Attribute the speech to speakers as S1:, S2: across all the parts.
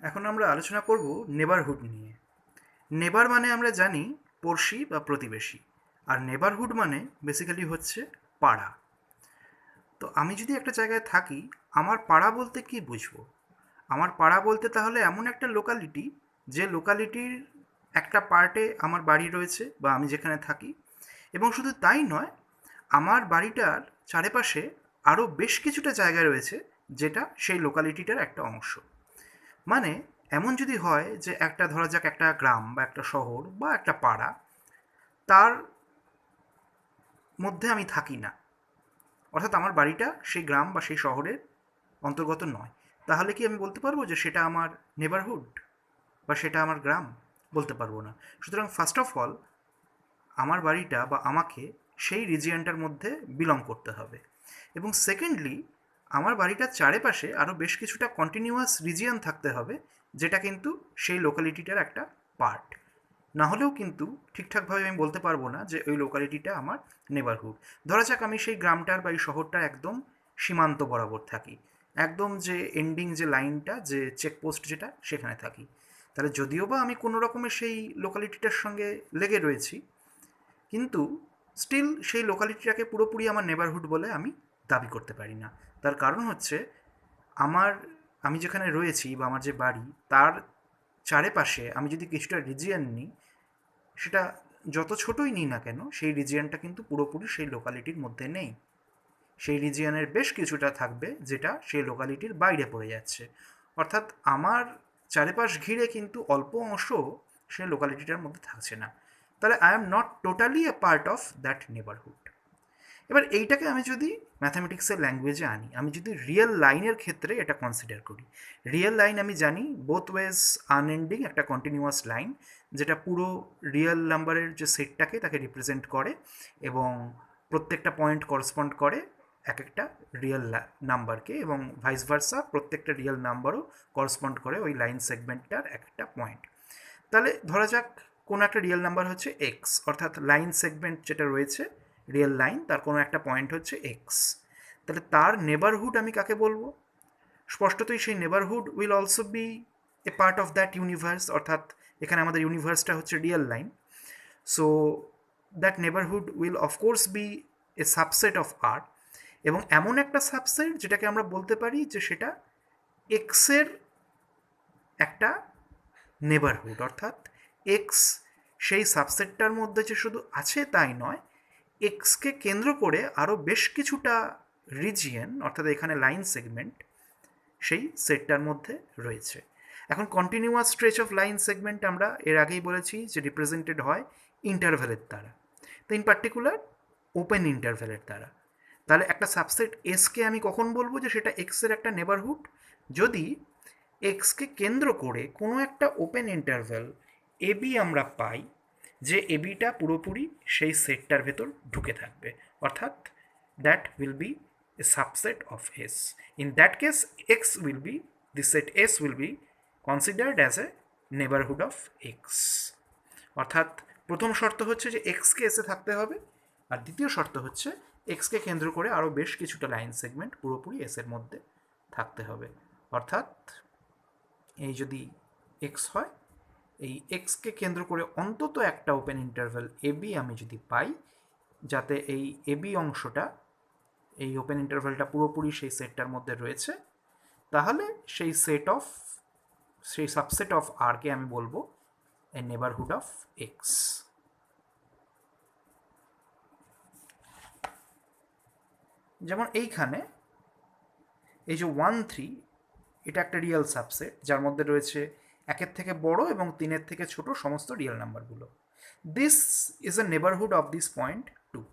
S1: এখন আমরা আলোচনা করব নেবারহুড নিয়ে। নেবার মানে আমরা জানি পড়শি বা প্রতিবেশী, আর নেবারহুড মানে বেসিক্যালি হচ্ছে পাড়া। তো আমি যদি একটা জায়গায় থাকি, আমার পাড়া বলতে কি বুঝবো? আমার পাড়া বলতে তাহলে এমন একটা লোকালিটি, যে লোকালিটির একটা পার্টে আমার বাড়ি রয়েছে বা আমি যেখানে থাকি, এবং শুধু তাই নয়, আমার বাড়িটার চারিপাশে আরও বেশ কিছুটা জায়গা রয়েছে যেটা সেই লোকালিটিটার একটা অংশ। মানে এমন যদি হয় যে একটা ধরা যাক একটা গ্রাম বা একটা শহর বা একটা পাড়া, তার মধ্যে আমি থাকি না, অর্থাৎ আমার বাড়িটা সেই গ্রাম বা সেই শহরের অন্তর্গত নয়, তাহলে কি আমি বলতে পারবো যে সেটা আমার নেবারহুড বা সেটা আমার গ্রাম? বলতে পারবো না। সুতরাং ফার্স্ট অফ অল আমার বাড়িটা বা আমাকে সেই রিজিয়নটার মধ্যে বিলং করতে হবে, এবং সেকেন্ডলি আমার বাড়িটার চারিপাশে আরও বেশ কিছুটা কন্টিনিউয়াস রিজিয়ন থাকতে হবে, যেটা কিন্তু সেই লোকালিটিটার একটা পার্ট। না হলেও কিন্তু ঠিকঠাকভাবে আমি বলতে পারবো না যে ওই লোকালিটিটা আমার নেবারহুড। ধরা যাক আমি সেই গ্রামটার বা এই শহরটার একদম সীমান্ত বরাবর থাকি, একদম যে এন্ডিং যে লাইনটা, যে চেকপোস্ট যেটা, সেখানে থাকি। তাহলে যদিও বা আমি কোনো রকমের সেই লোকালিটিটার সঙ্গে লেগে রয়েছি, কিন্তু স্টিল সেই লোকালিটিটাকে পুরোপুরি আমার নেবারহুড বলে আমি দাবি করতে পারি না। তার কারণ হচ্ছে আমার আমি যেখানে রয়েছি বা আমার যে বাড়ি, তার চারিপাশে আমি যদি কিছুটা রিজিয়ন নিই, সেটা যত ছোটই নিই না কেন, সেই রিজিয়নটা কিন্তু পুরোপুরি সেই লোকালিটির মধ্যে নেই। সেই রিজিয়নের বেশ কিছুটা থাকবে যেটা সেই লোকালিটির বাইরে পড়ে যাচ্ছে। অর্থাৎ আমার চারিপাশ ঘিরে কিন্তু অল্প অংশ সেই লোকালিটিটার মধ্যে থাকছে না। তাহলে I am not totally A part of that neighbourhood. এবার এইটাকে আমি যদি ম্যাথামেটিক্সের ল্যাঙ্গুয়েজে আনি, আমি যদি রিয়েল লাইনের ক্ষেত্রে এটা কনসিডার করি, রিয়েল লাইন আমি জানি বোথ ওয়েজ আনএন্ডিং একটা কন্টিনিউয়াস লাইন, যেটা পুরো রিয়েল নাম্বারের যে সেটটাকে তাকে রিপ্রেজেন্ট করে, এবং প্রত্যেকটা পয়েন্ট করসপন্ড করে এক একটা রিয়েল নাম্বারকে, এবং ভাইস ভার্সা প্রত্যেকটা রিয়েল নাম্বারও করসপন্ড করে ওই লাইন সেগমেন্টটার একটা পয়েন্ট। তাহলে ধরা যাক কোনো একটা রিয়েল নাম্বার হচ্ছে এক্স, অর্থাৎ লাইন সেগমেন্ট যেটা রয়েছে রিয়েল লাইন, তার কোনো একটা পয়েন্ট হচ্ছে এক্স। তাহলে তার নেবারহুড আমি কাকে বলবো? স্পষ্টতই সেই neighbourhood will also be a part of that universe, অর্থাৎ এখানে আমাদের ইউনিভার্সটা হচ্ছে real line. So that neighbourhood will of course be a subset of R, এবং এমন একটা সাবসেট যেটাকে আমরা বলতে পারি যে সেটা এক্সের একটা নেবারহুড, অর্থাৎ এক্স সেই সাবসেটটার মধ্যে যে শুধু আছে তাই নয়, এক্সকে কেন্দ্র করে আরও বেশ কিছুটা রিজিয়ন, অর্থাৎ এখানে লাইন সেগমেন্ট সেই সেটটার মধ্যে রয়েছে। এখন continuous stretch of line segment আমরা এর আগেই বলেছি যে রিপ্রেজেন্টেড হয় ইন্টারভ্যালের দ্বারা, তো ইন পার্টিকুলার ওপেন ইন্টারভ্যালের দ্বারা। তাহলে একটা সাবসেট এসকে আমি কখন বলবো যে সেটা এক্সের একটা নেবারহুড? যদি এক্সকে কেন্দ্র করে কোনো একটা ওপেন ইন্টারভ্যাল এবি আমরা পাই, যে এবিটা পুরোপুরি সেই সেটটার ভেতর ঢুকে থাকবে, অর্থাৎ that will B a subset of S. In that case x will be, the set S will be considered as a neighbourhood of x. অর্থাৎ প্রথম শর্ত হচ্ছে যে এক্সকে এসে থাকতে হবে, আর দ্বিতীয় শর্ত হচ্ছে এক্সকে কেন্দ্র করে আরও বেশ কিছুটা লাইন সেগমেন্ট পুরোপুরি এসের মধ্যে থাকতে হবে। অর্থাৎ এই যদি এক্স হয়, এই এক্সকে কেন্দ্র করে অন্তত একটা ওপেন ইন্টারভ্যাল এবি আমি যদি পাই, যাতে এই এবি অংশটা, এই ওপেন ইন্টারভ্যালটা পুরোপুরি সেই সেটটার মধ্যে রয়েছে, তাহলে সেই সাবসেট অফ আরকে আমি বলবো এ নেবারহুড অফ এক্স। যেমন এইখানে এই যে 1, 3, এটা একটা রিয়েল সাবসেট যার মধ্যে রয়েছে একের থেকে বড় এবং তিনের থেকে ছোট সমস্ত রিয়েল নাম্বারগুলো। This is a neighbourhood of this point 2।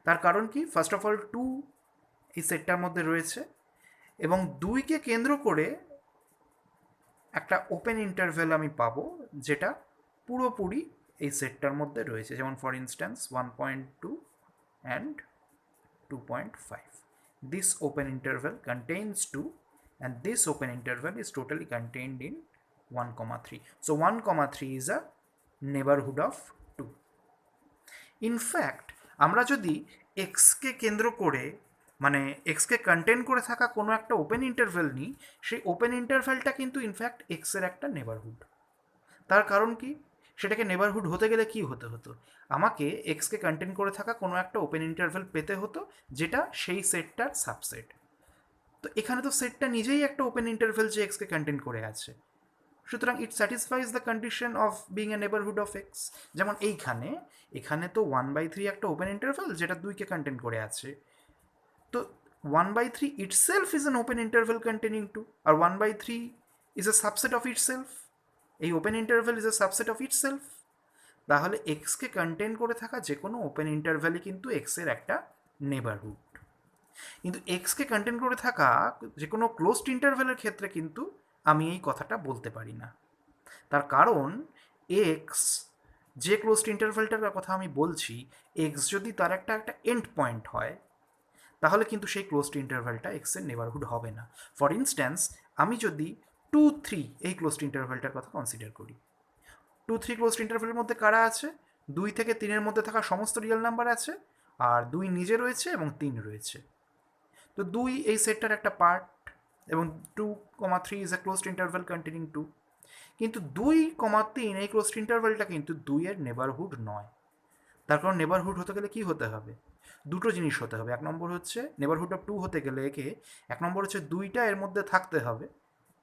S1: তার কারণ কি? ফার্স্ট অফ অল 2 এই সেটটার মধ্যে রয়েছে, এবং 2কে কেন্দ্র করে একটা ওপেন ইন্টারভ্যাল আমি পাবো যেটা পুরোপুরি এই সেটটার মধ্যে রয়েছে, যেমন for instance 1.2 and 2.5. This open interval contains 2, and this open interval is totally contained in 1, 3. So 1, 3 is a neighborhood of 2. In fact, আমরা যদি এক্সকে কেন্দ্র করে মানে এক্সকে কন্টেন করে থাকা কোনো একটা ওপেন ইন্টারভেল নিই, সেই ওপেন ইন্টারভেলটা কিন্তু ইনফ্যাক্ট এক্সের একটা নেবারহুড। তার কারণ কি? সেটাকে নেবারহুড হতে গেলে কি হতে হতো? আমাকে এক্সকে কন্টেন করে থাকা কোনো একটা ওপেন ইন্টারভেল পেতে হতো, যেটা সেই সেটটার সাবসেট। তো এখানে তো সেটটা নিজেই একটা ওপেন ইন্টারভেল যে এক্সকে কন্টেন করে আছে, সুতরাং it satisfies the condition of being a neighbourhood of X. যেমন এইখানে, এখানে তো 1/3 একটা ওপেন ইন্টারভেল যেটা 2কে কন্টেন করে আছে। তো 1/3 itself is an open interval containing 2, আর 1/3 is a subset of itself। এই open interval is a subset of itself. তাহলে এক্সকে কন্টেন করে থাকা যে কোনো ওপেন ইন্টারভ্যালই কিন্তু এক্সের একটা নেবারহুড। কিন্তু এক্সকে কন্টেন করে থাকা যে কোনো ক্লোজড ইন্টারভ্যালের ক্ষেত্রে কিন্তু আমি এই কথাটা বলতে পারি না। তার কারণ এক্স, যে ক্লোজড ইন্টারভ্যালটার কথা আমি বলছি, এক্স যদি তার একটা এন্ড পয়েন্ট হয়, তাহলে কিন্তু সেই ক্লোজড ইন্টারভ্যালটা এক্সের নেবারহুড হবে না। ফর ইনস্ট্যান্স, আমি যদি 2-3 এই ক্লোজড ইন্টারভ্যালটার কথা কনসিডার করি, 2-3 ক্লোজড ইন্টারভ্যালের মধ্যে কারা আছে? 2 থেকে 3-এর মধ্যে থাকা সমস্ত রিয়েল নাম্বার আছে, আর 2 নিজে রয়েছে এবং 3 রয়েছে। তো 2 এই সেটটার একটা পার্ট, এবং 2,3 is a closed interval containing 2। কিন্তু 2,3 এই ক্লোজড ইন্টারভ্যালটা কিন্তু 2 এর নেবারহুড নয়। তার কারণ নেবারহুড হতে গেলে কি হতে হবে? দুটো জিনিস হতে হবে। এক নম্বর হচ্ছে নেবারহুড অফ 2 হতে গেলে একে, এক নম্বর হচ্ছে 2টা এর মধ্যে থাকতে হবে,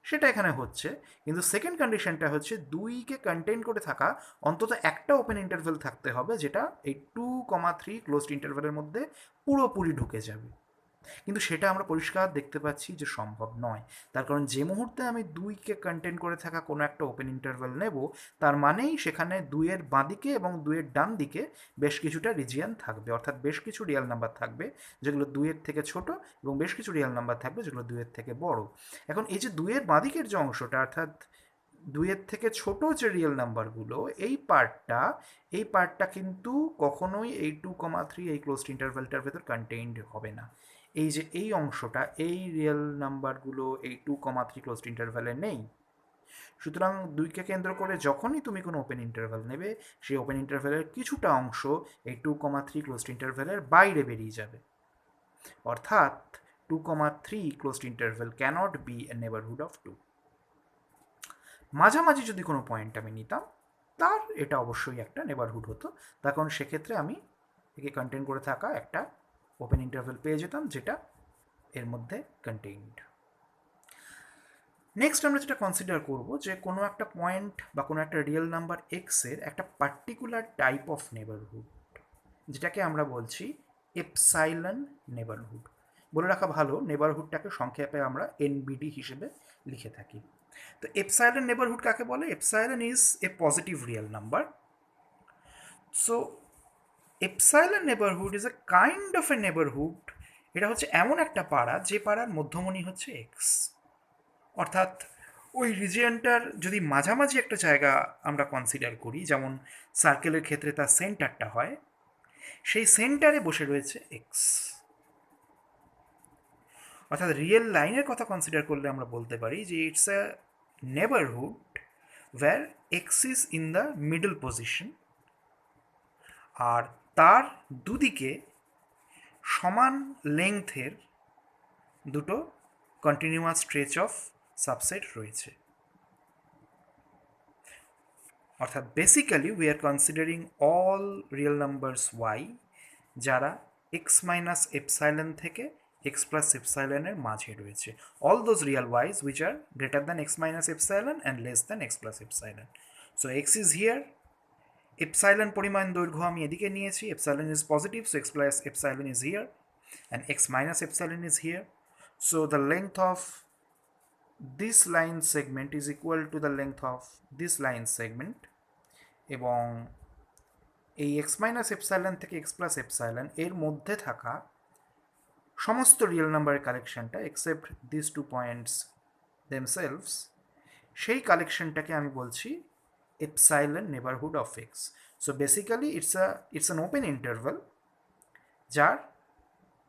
S1: সেটা এখানে হচ্ছে। কিন্তু সেকেন্ড কন্ডিশনটা হচ্ছে 2কে কন্টেইন করে থাকা অন্তত একটা ওপেন ইন্টারভেল থাকতে হবে, যেটা এই 2,3 ক্লোজড ইন্টারভেলের মধ্যে পুরোপুরি ঢুকে যাবে। কিন্তু সেটা আমরা পরিষ্কার দেখতে পাচ্ছি যে সম্ভব নয়। তার কারণ যে মুহূর্তে আমি 2কে কন্টেন করে থাকা কোনো একটা ওপেন ইন্টারভেল নেব, তার মানেই সেখানে 2-এর বাঁদিকে এবং 2-এর ডান দিকে বেশ কিছুটা রিজিয়ান থাকবে, অর্থাৎ বেশ কিছু রিয়েল নাম্বার থাকবে যেগুলো 2-এর থেকে ছোট, এবং বেশ কিছু রিয়েল নাম্বার থাকবে যেগুলো 2-এর থেকে বড়। এখন এই যে 2-এর বাঁদিকের যে অংশটা, অর্থাৎ 2-এর থেকে ছোট যে রিয়েল নাম্বারগুলো, এই পার্টটা কিন্তু কখনোই এই 2,3 এই ক্লোজড ইন্টারভেলটার ভেতর কন্টেইনড হবে না। এই যে এই অংশটা, এই রিয়েল নাম্বারগুলো এই 2,3 ক্লোজড ইন্টারভ্যালে নেই। সুতরাং 2কে কেন্দ্র করে যখনই তুমি কোনো ওপেন ইন্টারভ্যাল নেবে, সেই ওপেন ইন্টারভ্যালের কিছুটা অংশ এই 2,3 ক্লোজড ইন্টারভ্যালের বাইরে বেরিয়ে যাবে। অর্থাৎ 2,3 closed interval cannot be a neighbourhood of 2। মাঝামাঝি যদি কোনো পয়েন্ট আমি নিতাম, তার এটা অবশ্যই একটা নেবারহুড হতো। তার কারণ সেক্ষেত্রে আমি একে কন্টেন করে থাকা একটা ওপেন ইন্টারভেল পেয়ে যেতাম, যেটা এর মধ্যে কন্টেইনড। নেক্সট আমরা যেটা কনসিডার করব, যে কোনো একটা পয়েন্ট বা কোনো একটা রিয়েল নাম্বার এক্সের একটা পার্টিকুলার টাইপ অফ নেবারহুড, যেটাকে আমরা বলছি এপসাইলন নেবারহুড। বলে রাখা ভালো, নেবারহুডটাকে সংক্ষেপে আমরা এনবিডি হিসেবে লিখে থাকি। তো এপসাইলন নেবারহুড কাকে বলে? Epsilon is A positive real number. So epsilon neighbourhood is a kind of A neighbourhood. এটা হচ্ছে এমন একটা পাড়া যে পাড়ার মধ্যমণি হচ্ছে এক্স। অর্থাৎ ওই রিজিয়নটার যদি মাঝামাঝি একটা জায়গা আমরা কনসিডার করি, যেমন সার্কেলের ক্ষেত্রে তার সেন্টারটা হয়, সেই সেন্টারে বসে রয়েছে এক্স। অর্থাৎ রিয়েল লাইনের কথা কনসিডার করলে আমরা বলতে পারি যে it's a neighbourhood where x is in the middle position, আর তার দুদিকে সমান লেংথের দুটো কন্টিনিউয়াস স্ট্রেচ অফ সাবসেট রয়েছে। অর্থাৎ basically we are considering all real numbers y যারা এক্স মাইনাস এপসাইলন থেকে এক্স প্লাস এপসাইলনের মাঝে রয়েছে। All those real y's which are greater than x minus epsilon and less than x plus epsilon. So x is here, epsilon পরিমাণ দৈর্ঘ্য আমি এদিকে নিয়েছি, epsilon is positive, so x plus epsilon is here and x minus epsilon is here. So the length of this line segment is equal to the length of this line segment, এবং এই x minus epsilon থেকে x plus epsilon এর মধ্যে থাকা সমস্ত real নাম্বারের কালেকশনটা except this 2 points themselves, সেই কালেকশনটাকে আমি বলছি epsilon neighbourhood of x. So basically it's an open interval যার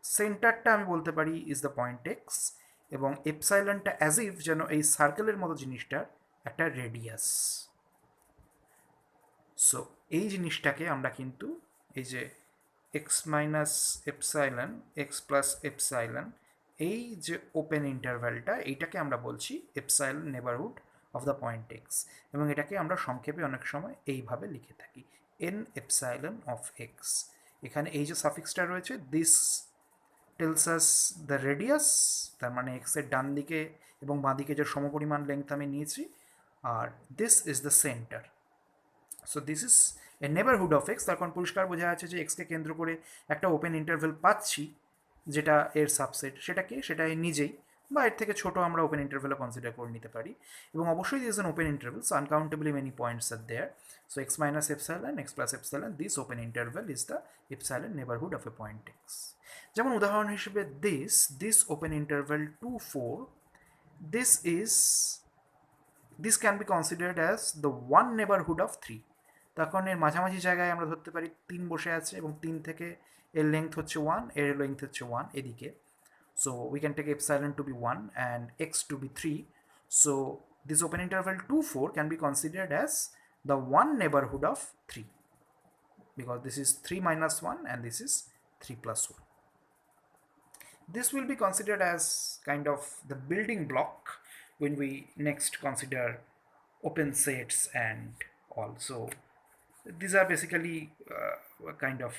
S1: সেন্টারটা আমি বলতে পারি ইজ দ্য পয়েন্ট এক্স, এবং এপসাইলনটা অ্যাজ ইফ যেন এই সার্কেলের মতো জিনিসটার একটা রেডিয়াস। সো এই জিনিসটাকে আমরা কিন্তু এই যে x minus epsilon X plus epsilon, এই যে ওপেন ইন্টারভ্যালটা এইটাকে আমরা বলছি epsilon neighbourhood of the point x, এবং এটাকে আমরা সংক্ষেপে অনেক সময় এইভাবে লিখে থাকি এন এপসাইলন অফ এক্স। এখানে এই যে সাফিক্সটা রয়েছে, this tells us the radius, তার মানে এক্সের ডান দিকে এবং বাঁ দিকে যে সমপরিমাণ লেংথ আমি নিয়েছি, আর this is the centre. So this is a neighbourhood of X. তার কারণ পরিষ্কার বোঝা যাচ্ছে যে এক্সকে কেন্দ্র করে একটা ওপেন ইন্টারভেল পাচ্ছি যেটা এর সাবসেট, সেটাকে সেটা নিজেই বা এর থেকে ছোট আমরা ওপেন ইন্টারভেলও কনসিডার করে নিতে পারি। এবং অবশ্যই this is an open interval, so uncountably many points are there. So X minus epsilon X plus epsilon, this open interval is the epsilon neighbourhood of a point X. যেমন উদাহরণ হিসেবে this open interval 2, 4, this can be considered as the one neighborhood of 3। তার কারণ এর মাঝামাঝি জায়গায় আমরা ধরতে পারি 3 বসে আছে এবং 3 থেকে এর লেংথ হচ্ছে 1, এর লেংথ হচ্ছে 1 এদিকে। So we can take epsilon to be 1 and x to be 3. So this open interval 2, 4 can be considered as the one neighborhood of 3, because this is 3 minus 1 and this is 3 plus 1. This will be considered as kind of the building block when we next consider open sets and also these are basically kind of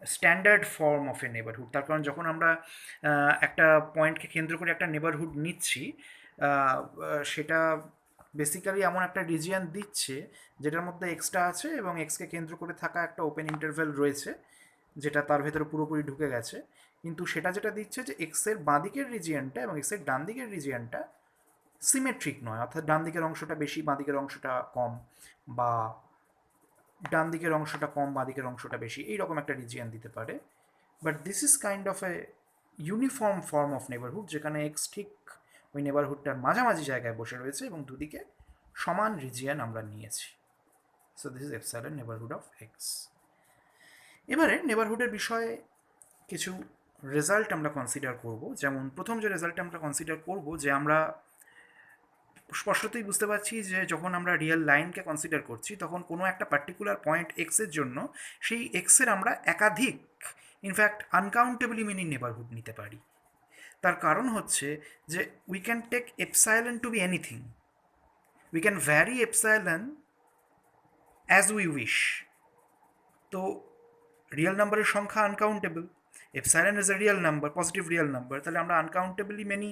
S1: standard form of A neighbourhood. তার কারণ যখন আমরা একটা পয়েন্টকে কেন্দ্র করে একটা neighbourhood নিচ্ছি, সেটা বেসিক্যালি এমন একটা রিজিয়ান দিচ্ছে যেটার মধ্যে এক্সটা আছে এবং এক্সকে কেন্দ্র করে থাকা একটা ওপেন ইন্টারভেল রয়েছে যেটা তার ভেতরে পুরোপুরি ঢুকে গেছে, কিন্তু সেটা যেটা দিচ্ছে যে এক্সের বাঁ দিকের রিজিয়ানটা এবং এক্সের ডান দিকের রিজিয়ানটা সিমেট্রিক নয়, অর্থাৎ ডান দিকের অংশটা বেশি বাঁ দিকের অংশটা কম, বা ডান দিকের অংশটা কম বাঁ দিকের অংশটা বেশি, এইরকম একটা রিজিয়ান দিতে পারে। But this is kind of A uniform form of neighbourhood, যেখানে এক্স ঠিক ওই নেবারহুডটার মাঝামাঝি জায়গায় বসে রয়েছে এবং দুদিকে সমান রিজিয়ান আমরা নিয়েছি। So this is epsilon neighbourhood of x. এবারে নেবারহুডের বিষয়ে কিছু রেজাল্ট আমরা কনসিডার করব। যেমন প্রথম যে রেজাল্টটা আমরা কনসিডার করব, যে আমরা স্পষ্টতই বুঝতে পারছি যে যখন আমরা রিয়েল লাইনকে কনসিডার করছি তখন কোনো একটা পার্টিকুলার পয়েন্ট এক্সের জন্য সেই এক্সের আমরা একাধিক, ইনফ্যাক্ট আনকাউন্টেবলি মেনি নেবারহুড নিতে পারি। তার কারণ হচ্ছে যে we can take epsilon to be anything, we can vary epsilon as we wish. তো রিয়েল নাম্বারের সংখ্যা uncountable, epsilon is a real number, positive real number, তাহলে আমরা আনকাউন্টেবলি মেনি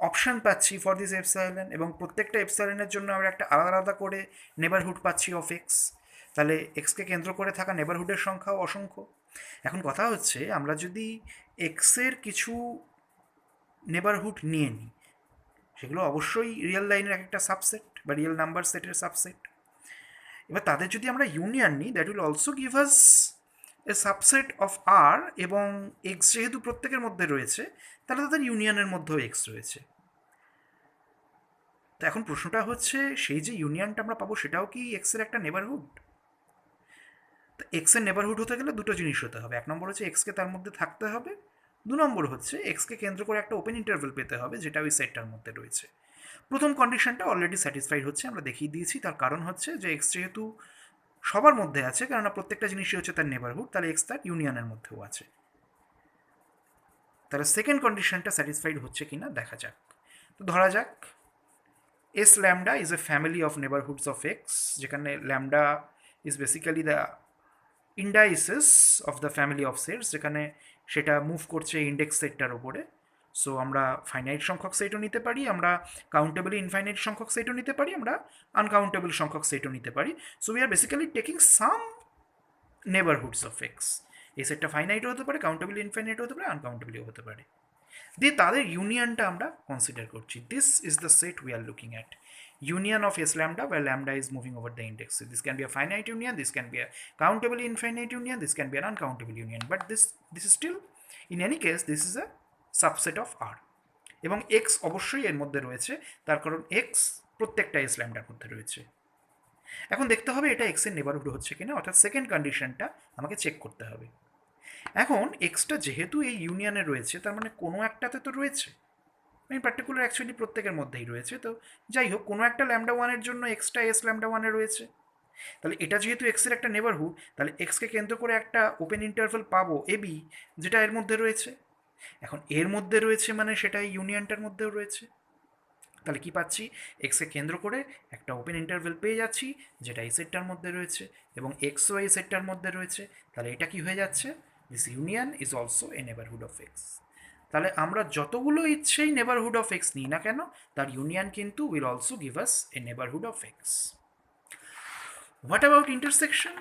S1: অপশান পাচ্ছি ফর দিস এপসাইলন, এবং প্রত্যেকটা এপসাইলনের জন্য আমরা একটা আলাদা আলাদা করে নেবারহুড পাচ্ছি অফ এক্স। তাহলে এক্সকে কেন্দ্র করে থাকা নেবারহুডের সংখ্যাও অসংখ্য। এখন কথা হচ্ছে আমরা যদি এক্সের কিছু নেবারহুড নিয়ে নিই, সেগুলো অবশ্যই রিয়েল লাইনের একটা সাবসেট বা রিয়েল নাম্বার সেটের সাবসেট। এবার তাদের যদি আমরা ইউনিয়ন নিই, that will also give us a subset of R, এবং এক্স যেহেতু প্রত্যেকের মধ্যে রয়েছে তাহলে তাদের ইউনিয়নের মধ্যেও এক্স রয়েছে। তো এখন প্রশ্নটা হচ্ছে সেই যে ইউনিয়নটা আমরা পাবো সেটাও কি এক্সের একটা নেবারহুড? তো এক্সের নেবারহুড হতে গেলে দুটো জিনিস হতে হবে। এক নম্বর হচ্ছে এক্সকে তার মধ্যে থাকতে হবে, দু নম্বর হচ্ছে এক্সকে কেন্দ্র করে একটা ওপেন ইন্টারভেল পেতে হবে যেটা ওই সেটটার মধ্যে রয়েছে। প্রথম কন্ডিশনটা অলরেডি স্যাটিসফাইড হচ্ছে, আমরা দেখিয়ে দিয়েছি। তার কারণ হচ্ছে যে এক্স যেহেতু সবার মধ্যে আছে, কেননা প্রত্যেকটা জিনিসই হচ্ছে তার নেবারহুড, তাহলে এক্স তার ইউনিয়নের মধ্যেও আছে। তাহলে সেকেন্ড কন্ডিশনটা স্যাটিসফাইড হচ্ছে কিনা দেখা যাক। তো ধরা যাক S lambda is a family of neighbourhoods of x, যেখানে lambda is basically the indices of the family of sets, যেখানে সেটা মুভ করছে ইন্ডেক্স সেটটার ওপরে। সো আমরা ফাইনাইট সংখ্যক সেটও নিতে পারি, আমরা কাউন্টেবলি ইনফাইনাইট সংখ্যক সেটও নিতে পারি, আমরা আনকাউন্টেবল সংখ্যক সেটও নিতে পারি। So we are basically taking some neighbourhoods of x. এই সেটটা ফাইনাইটও হতে পারে, কাউন্টেবলি ইনফাইনাইটও হতে পারে, আনকাউন্টেবলিও হতে পারে। দিয়ে তাদের ইউনিয়নটা আমরা কনসিডার করছি। This is the said we are looking at, union of S lambda where lambda is moving over the index. So this can be a finite union, this can be a countably infinite union, this can be an uncountable union, but this is still, in any case, this is a subset of R. এবং x অবশ্যই এর মধ্যে রয়েছে, তার কারণ x প্রত্যেকটা S lambdaর মধ্যে রয়েছে। এখন দেখতে হবে এটা x এর নেবারহুড হচ্ছে কিনা, অর্থাৎ সেকেন্ড কন্ডিশনটা আমাকে চেক করতে হবে। এখন এক্সটা যেহেতু এই ইউনিয়নে রয়েছে, তার মানে কোনো একটাতে তো রয়েছে, ইন পার্টিকুলার অ্যাকচুয়ালি প্রত্যেকের মধ্যেই রয়েছে। তো যাই হোক, কোনো একটা ল্যামডা ওয়ানের জন্য এক্সট্রা এস ল্যামডা ওয়ানে রয়েছে, তাহলে এটা যেহেতু এক্সের একটা নেবারহুড, তাহলে এক্সকে কেন্দ্র করে একটা ওপেন ইন্টারভেল পাবো এবি, যেটা এর মধ্যে রয়েছে। এখন এর মধ্যে রয়েছে মানে সেটা ইউনিয়নটার মধ্যেও রয়েছে। তাহলে কি পাচ্ছি, এক্সকে কেন্দ্র করে একটা ওপেন ইন্টারভেল পেয়ে যাচ্ছি, যেটা এই সেটটার মধ্যে রয়েছে এবং এক্সও এই সেটটার মধ্যে রয়েছে। তাহলে এটা কি হয়ে যাচ্ছে, this union is also a neighbourhood of x. তাহলে আমরা যতগুলো ইচ্ছেই নেবারহুড অফ এক্স নিই না কেন, তার ইউনিয়ন কিন্তু will also give us A neighbourhood of x. What about intersection?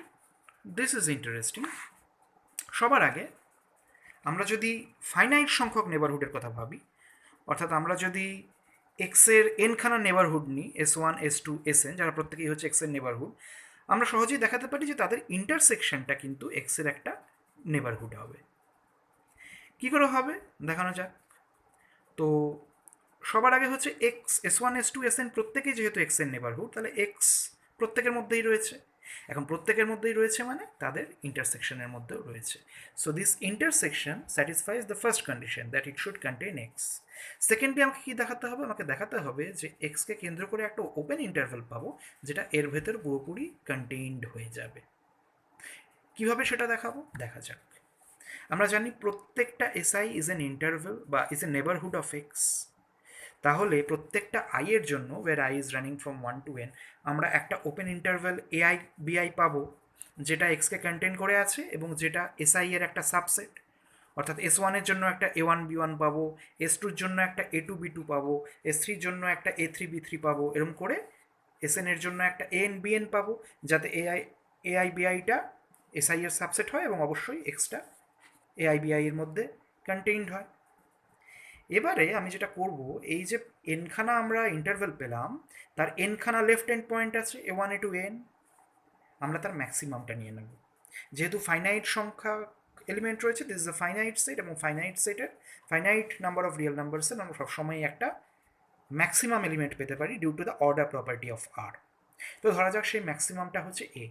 S1: This is interesting. সবার আগে আমরা যদি ফাইনাইট সংখ্যক নেবারহুডের কথা ভাবি, অর্থাৎ আমরা যদি এক্সের এনখানা নেবারহুড নিই, S1 S2 Sn, যারা প্রত্যেকেই হচ্ছে এক্সের নেবারহুড, আমরা সহজেই দেখাতে পারি যে তাদের ইন্টারসেকশনটা কিন্তু এক্সের একটা নেবারহুড হবে। কী করে হবে দেখানো যাক। তো সবার আগে হচ্ছে এক্স S1 S2 Sn প্রত্যেকেই যেহেতু এক্সের নেবারহুড, তাহলে এক্স প্রত্যেকের মধ্যেই রয়েছে। এখন প্রত্যেকের মধ্যেই রয়েছে মানে তাদের ইন্টারসেকশনের মধ্যেও রয়েছে। So this intersection স্যাটিসফাইজ the first condition that it should contain x. Secondly আমাকে কী দেখাতে হবে, আমাকে দেখাতে হবে যে এক্সকে কেন্দ্র করে একটা ওপেন ইন্টারভেল পাবো, যেটা এর ভেতর পুরোপুরি কন্টেইনড হয়ে যাবে। কীভাবে সেটা দেখাবো, দেখা যাক। আমরা জানি প্রত্যেকটা এসআই ইজ এন ইন্টারভেল বা is a neighbourhood of x. তাহলে প্রত্যেকটা আই এর জন্য ওয়ের I is running from 1 to n, আমরা একটা ওপেন ইন্টারভেল এআই বিআই পাবো, যেটা এক্সকে কন্টেন করে আছে এবং যেটা এসআই এর একটা সাবসেট। অর্থাৎ S1 এর জন্য একটা A1 B1 পাবো, S2 এর জন্য একটা A2 B2 পাবো, S3 এর জন্য একটা A3 B3 পাবো, এরকম করে Sn এর জন্য একটা AN BN পাবো, যাতে AI BIটা SI এর সাবসেট হয় এবং অবশ্যই এক্সটা AI BI এর মধ্যে কন্টেইনড হয়। এবারে আমি যেটা করব, এই যে এনখানা আমরা ইন্টারভেল পেলাম, তার এনখানা লেফট এন্ড পয়েন্ট আছে A1 A2 AN, আমরা তার ম্যাক্সিমামটা নিয়ে নেব। যেহেতু ফাইনাইট সংখ্যা এলিমেন্ট রয়েছে, this is a finite set, এবং ফাইনাইট সেটের ফাইনাইট নাম্বার অফ রিয়েল নাম্বারসের আমরা সবসময় একটা ম্যাক্সিমাম এলিমেন্ট পেতে পারি due to the order property of R. তো ধরা যাক সেই ম্যাক্সিমামটা হচ্ছে এ।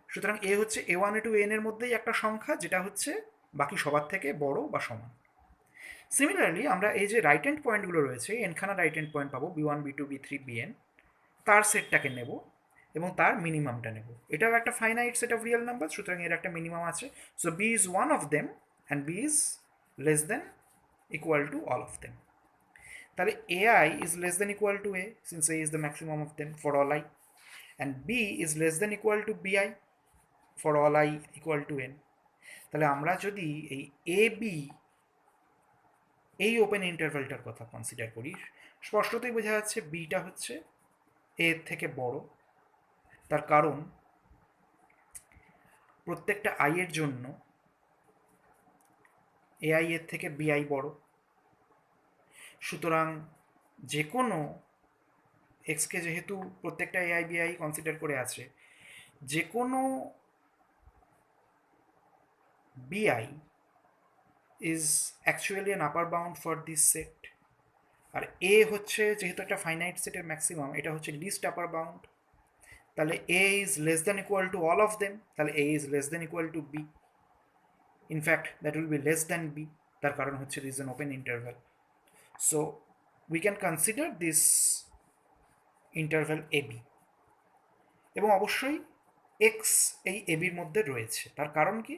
S1: সুতরাং এ হচ্ছে A1 A2 AN এর মধ্যেই একটা সংখ্যা, যেটা হচ্ছে বাকি সবার থেকে বড় বা সমান। সিমিলারলি আমরা এই যে রাইট হ্যান্ড পয়েন্টগুলো রয়েছে, এনখানা রাইট হ্যান্ড পয়েন্ট পাবো B1 B2 B3 BN, তার সেটটাকে নেব এবং তার মিনিমামটা নেব। এটাও একটা finite set of real number, সুতরাং এর একটা মিনিমাম আছে। So B is one of them and B is less than equal to all of them. তাহলে AI is less than equal to A, since A is the maximum of them for all I, and B is less than equal to BI for all I equal to N। তাহলে আমরা যদি এই AB এই open ইন্টারভ্যালটার কথা consider করি, স্পষ্টতই বোঝা যাচ্ছে বিটা হচ্ছে এর থেকে বড়। তার কারণ প্রত্যেকটা আই এর জন্য এআই এর থেকে বিআই বড়। সুতরাং যে কোনো এক্সকে যেহেতু প্রত্যেকটা এআই বিআই কনসিডার করে আছে, যে কোনো b i is actually an upper bound for this set. আর এ হচ্ছে যেহেতু একটা ফাইনাইট সেটের ম্যাক্সিমাম, এটা হচ্ছে লিস্ট আপার বাউন্ড। তাহলে a is less than equal to all of them, তাহলে a is less than equal to b. In fact that will be less than b, তার কারণ হচ্ছে this is an open interval. So we can consider this interval a b, এবং অবশ্যই x এই এবির মধ্যে রয়েছে। তার কারণ কি,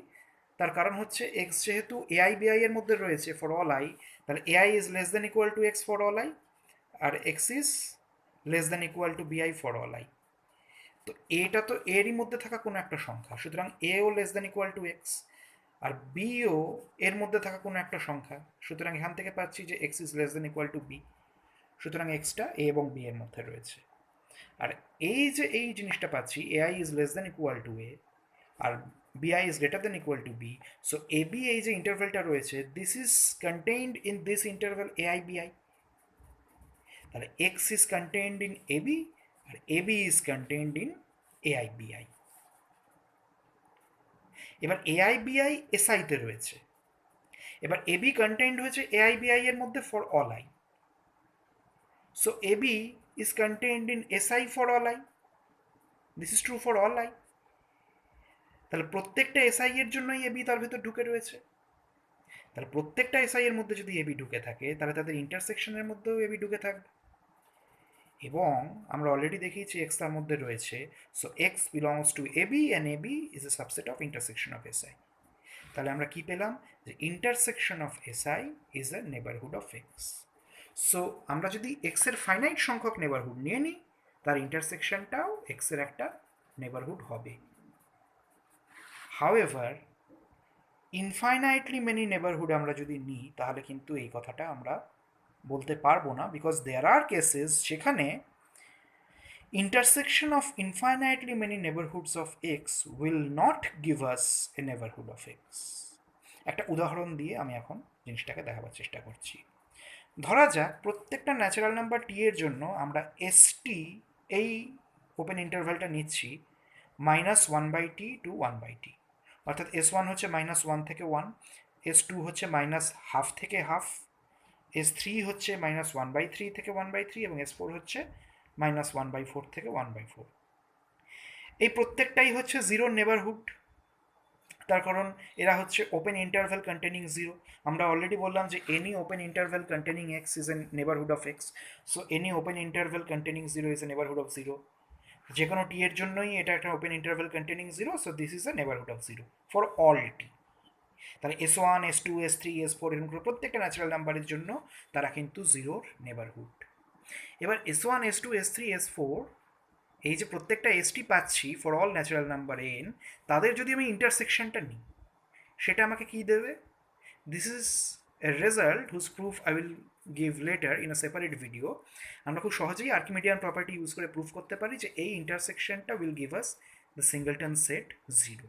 S1: তার কারণ হচ্ছে এক্স যেহেতু এআই বিআই এর মধ্যে রয়েছে ফর অল আই, তাহলে AI is less than equal to x for all I, আর x is less than equal to BI for all I. তো এটা তো এরই মধ্যে থাকা কোনো একটা সংখ্যা, সুতরাং এও less than equal to x, আর বিও এর মধ্যে থাকা কোনো একটা সংখ্যা, সুতরাং এখান থেকে পাচ্ছি যে x is less than equal to B. সুতরাং এক্সটা এ এবং বি এর মধ্যে রয়েছে। আর এই যে এই জিনিসটা পাচ্ছি, a i is less than equal to a আর b i is greater than equal to b, so a b এই যে ইন্টারভেলটা রয়েছে, this is contained in this interval a i b i. তাহলে x is contained in a b আর a b is contained in a i b i. এবার AI বিআই এসআইতে রয়েছে, এবার এবি কন্টেইনড হয়েছে এআই বিআই এর মধ্যে for all I, so AB is contained in SI for all I, this is true for all I. তাহলে প্রত্যেকটা এসআই এর জন্যই এবি তার ভেতর ঢুকে রয়েছে। তাহলে প্রত্যেকটা এসআই এর মধ্যে যদি এবি ঢুকে থাকে, তাহলে তাদের ইন্টারসেকশনের মধ্যেও এবি ঢুকে থাকবে। এবং আমরা অলরেডি দেখিয়েছি এক্স তার মধ্যে রয়েছে, so x belongs to AB and AB is a subset of intersection of SI. তাহলে আমরা কি পেলাম, যে intersection of SI is a neighbourhood of x. So আমরা যদি এক্সের ফাইনাইট সংখ্যক নেবারহুড নিয়ে নিই, তার ইন্টারসেকশনটাও এক্সের একটা নেবারহুড হবে। হাউএভার ইনফাইনাইটলি মেনি নেবারহুড আমরা যদি নিই, তাহলে কিন্তু এই কথাটা আমরা বলতে পারবো না, বিকজ দেয়ার আর কেসেস যেখানে intersection of infinitely many neighborhoods of x will not give us a neighborhood of x. একটা উদাহরণ দিয়ে আমি এখন জিনিসটাকে দেখাবার চেষ্টা করছি। ধরা যাক প্রত্যেকটা ন্যাচারাল নাম্বার টি এর জন্য আমরা st এই ওপেন ইন্টারভ্যালটা নিচ্ছি -1/t টু 1/t, অর্থাৎ s1 হচ্ছে -1 থেকে 1, s2 হচ্ছে -12 থেকে হাফ, s3 হচ্ছে -1/3 থেকে 1/3 এবং s4 হচ্ছে -1/4 থেকে 1/4। এই প্রত্যেকটাই হচ্ছে জিরোর নেবারহুড, তার কারণ এরা হচ্ছে ওপেন ইন্টারভ্যাল কন্টেনিং জিরো। আমরা অলরেডি বললাম যে any open interval containing x is a neighbourhood of x, so any open interval containing zero is a neighbourhood of zero. যে কোনো টি এর জন্যই এটা একটা open interval containing zero, so this is a neighbourhood of zero for all t. তাহলে s1 s2 s3 s4 এরকম করে প্রত্যেকটা ন্যাচারাল নাম্বারের জন্য তারা কিন্তু জিরোর নেবারহুড। এবার s1 s2 s3 s4 এই যে প্রত্যেকটা এসটি পাচ্ছি for all natural number n, তাদের যদি আমি ইন্টারসেকশনটা নিই, সেটা আমাকে কী দেবে? This is a result whose proof I will give later in a separate video. আমরা খুব সহজেই আর্কিমিডিয়ান প্রপার্টি ইউজ করে প্রুফ করতে পারি যে এই ইন্টারসেকশনটা will give us the singleton set zero.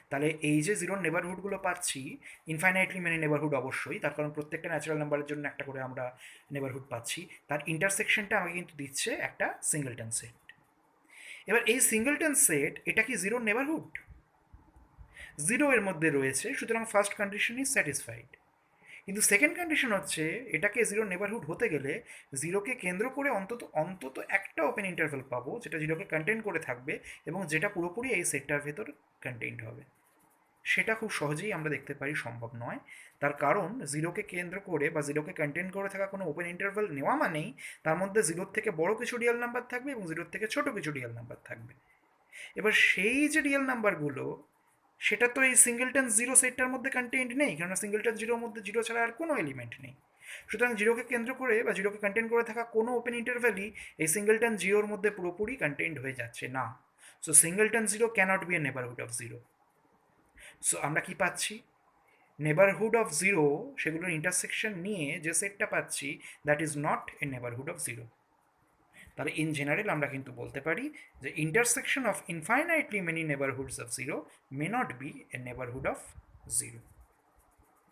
S1: তাহলে এই যে জিরোর নেবারহুডগুলো পাচ্ছি, ইনফাইনাইটলি মেনি নেবারহুড অবশ্যই, তার কারণ প্রত্যেকটা ন্যাচারাল নাম্বারের জন্য একটা করে আমরা নেবারহুড পাচ্ছি, তার ইন্টারসেকশনটা আমাকে কিন্তু দিচ্ছে একটা সিঙ্গলটন সেট। এবার এই সিঙ্গলটন সেট এটা কি জিরোর নেবারহুড? জিরো এর মধ্যে রয়েছে, সুতরাং ফার্স্ট কন্ডিশন ইজ স্যাটিসফাইড। কিন্তু সেকেন্ড কন্ডিশন হচ্ছে এটাকে জিরো নেবারহুড হতে গেলে জিরোকে কেন্দ্র করে অন্তত অন্তত একটা ওপেন ইন্টারভ্যাল পাবো যেটা জিরোকে কন্টেইন করে থাকবে এবং যেটা পুরোপুরি এই সেটটার ভেতর কন্টেইনড হবে। সেটা খুব সহজেই আমরা দেখতে পারি সম্ভব নয়, তার কারণ জিরোকে কেন্দ্র করে বা জিরোকে কন্টেইন করে থাকা কোনো ওপেন ইন্টারভ্যাল নেওয়া মানেই তার মধ্যে জিরোর থেকে বড় কিছু রিয়েল নাম্বার থাকবে এবং জিরোর থেকে ছোট কিছু রিয়েল নাম্বার থাকবে। এবার সেই যে রিয়েল নাম্বারগুলো, সেটা তো এই সিঙ্গেলটন জিরো সেটটার মধ্যে কন্টেইনড নেই, কেননা সিঙ্গেলটন জিরোর মধ্যে জিরো ছাড়া আর কোনো এলিমেন্ট নেই। সুতরাং জিরোকে কেন্দ্র করে বা জিরোকে কন্টেইন করে থাকা কোনো ওপেন ইন্টারভ্যালই এই সিঙ্গেলটন জিরোর মধ্যে পুরোপুরি কন্টেইনড হয়ে যাচ্ছে না। So singleton zero can't be a neighbourhood of zero. সো আমরা কি পাচ্ছি? নেবারহুড অফ জিরো সেগুলোর ইন্টারসেকশন নিয়ে যে সেটটা পাচ্ছি, that is not a neighbourhood of zero. তাহলে ইন জেনারেল আমরা কিন্তু বলতে পারি যে intersection of infinitely many neighbourhoods of zero may not be a neighbourhood of zero.